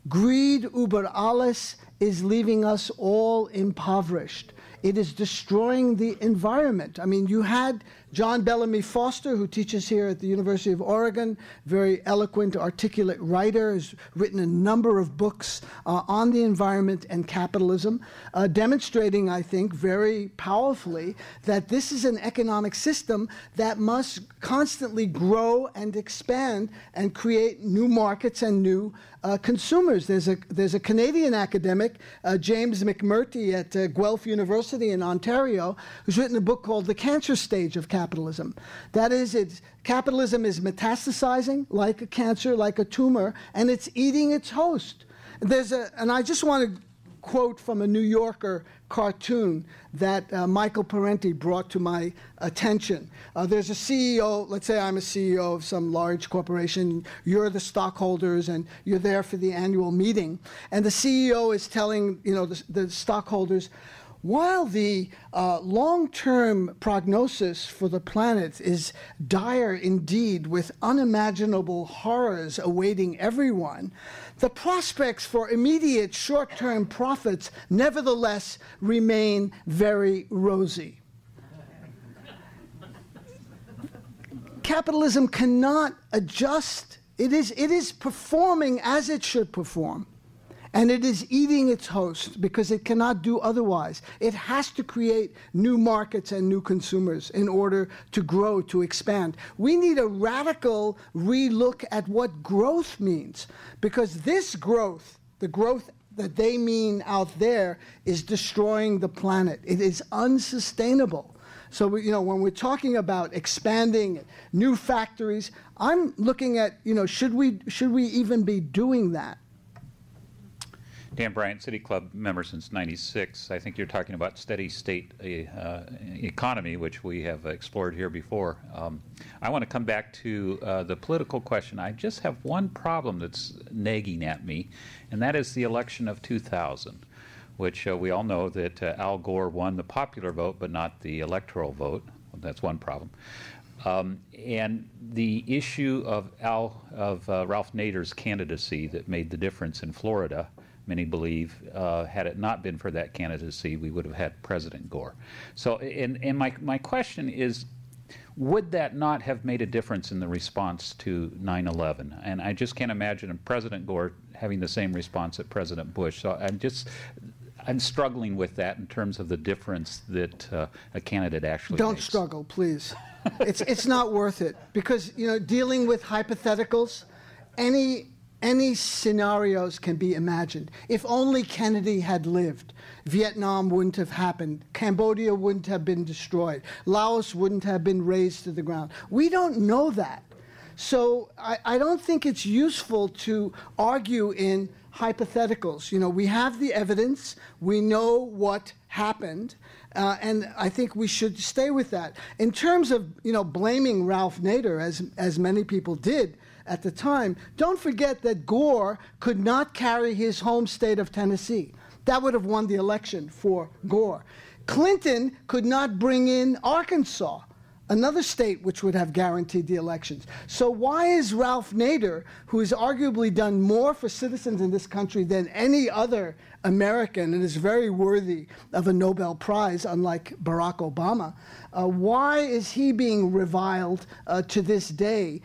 Speaker 2: Greed über alles is leaving us all impoverished. It is destroying the environment. I mean, you had John Bellamy Foster, who teaches here at the University of Oregon, very eloquent, articulate writer, has written a number of books on the environment and capitalism, demonstrating, I think, very powerfully that this is an economic system that must constantly grow and expand and create new markets and new consumers. There's a Canadian academic, James McMurtry at Guelph University in Ontario, who's written a book called The Cancer Stage of Capitalism. That is, capitalism is metastasizing like a cancer, like a tumor, and it's eating its host. And I just want to quote from a New Yorker cartoon that Michael Parenti brought to my attention. There's a CEO, let's say I'm a CEO of some large corporation, you're the stockholders and you're there for the annual meeting, and the CEO is telling the stockholders, while the long-term prognosis for the planet is dire indeed, with unimaginable horrors awaiting everyone, the prospects for immediate short-term profits nevertheless remain very rosy. Capitalism cannot adjust. It is performing as it should perform. And it is eating its host because it cannot do otherwise. It has to create new markets and new consumers in order to grow, to expand. We need a radical relook at what growth means, because this growth, the growth that they mean out there, is destroying the planet. It is unsustainable. So when we're talking about expanding new factories, I'm looking at, should we even be doing that?
Speaker 13: Dan Bryant, City Club member since '96. I think you're talking about steady state economy, which we have explored here before. I want to come back to the political question. I just have one problem that's nagging at me, and that is the election of 2000, which we all know that Al Gore won the popular vote, but not the electoral vote. Well, that's one problem. And the issue of Ralph Nader's candidacy that made the difference in Florida, many believe, had it not been for that candidacy, we would have had President Gore. So, and my question is, would that not have made a difference in the response to 9/11? And I just can't imagine President Gore having the same response that President Bush. So I'm struggling with that in terms of the difference that a candidate actually
Speaker 2: Don't
Speaker 13: makes.
Speaker 2: struggle, please. It's not worth it, because dealing with hypotheticals, any scenarios can be imagined. If only Kennedy had lived, Vietnam wouldn't have happened. Cambodia wouldn't have been destroyed. Laos wouldn't have been razed to the ground. We don't know that. So I don't think it's useful to argue in hypotheticals. We have the evidence. We know what happened. And I think we should stay with that. In terms of, blaming Ralph Nader, as many people did at the time, don't forget that Gore could not carry his home state of Tennessee. That would have won the election for Gore. Clinton could not bring in Arkansas, another state which would have guaranteed the elections. So why is Ralph Nader, who has arguably done more for citizens in this country than any other American and is very worthy of a Nobel Prize, unlike Barack Obama, why is he being reviled to this day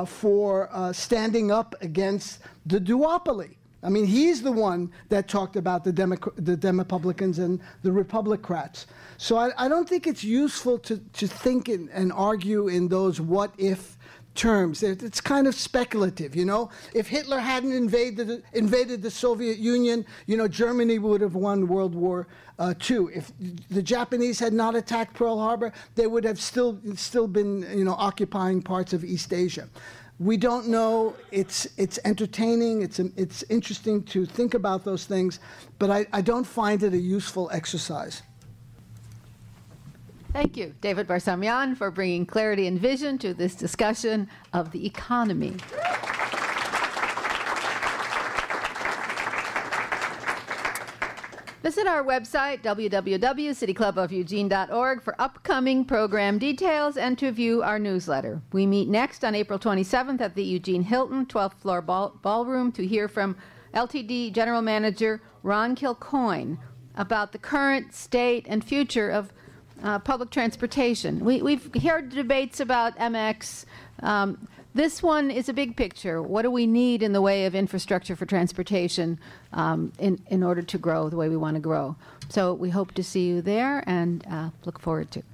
Speaker 2: for standing up against the duopoly? I mean, he's the one that talked about the Demopublicans and the Republicrats. So I don't think it's useful to think and argue in those what-if terms. It's kind of speculative, you know. If Hitler hadn't invaded the Soviet Union, you know, Germany would have won World War II. If the Japanese had not attacked Pearl Harbor, they would have still been, you know, occupying parts of East Asia. We don't know. It's entertaining. It's interesting to think about those things, but I don't find it a useful exercise.
Speaker 1: Thank you, David Barsamian, for bringing clarity and vision to this discussion of the economy. Visit our website, www.cityclubofelugene.org, for upcoming program details and to view our newsletter. We meet next on April 27th at the Eugene Hilton 12th floor ballroom to hear from LTD General Manager Ron Kilcoyne about the current state and future of public transportation. We've heard debates about MX. This one is a big picture. What do we need in the way of infrastructure for transportation in order to grow the way we want to grow? So we hope to see you there and look forward to it.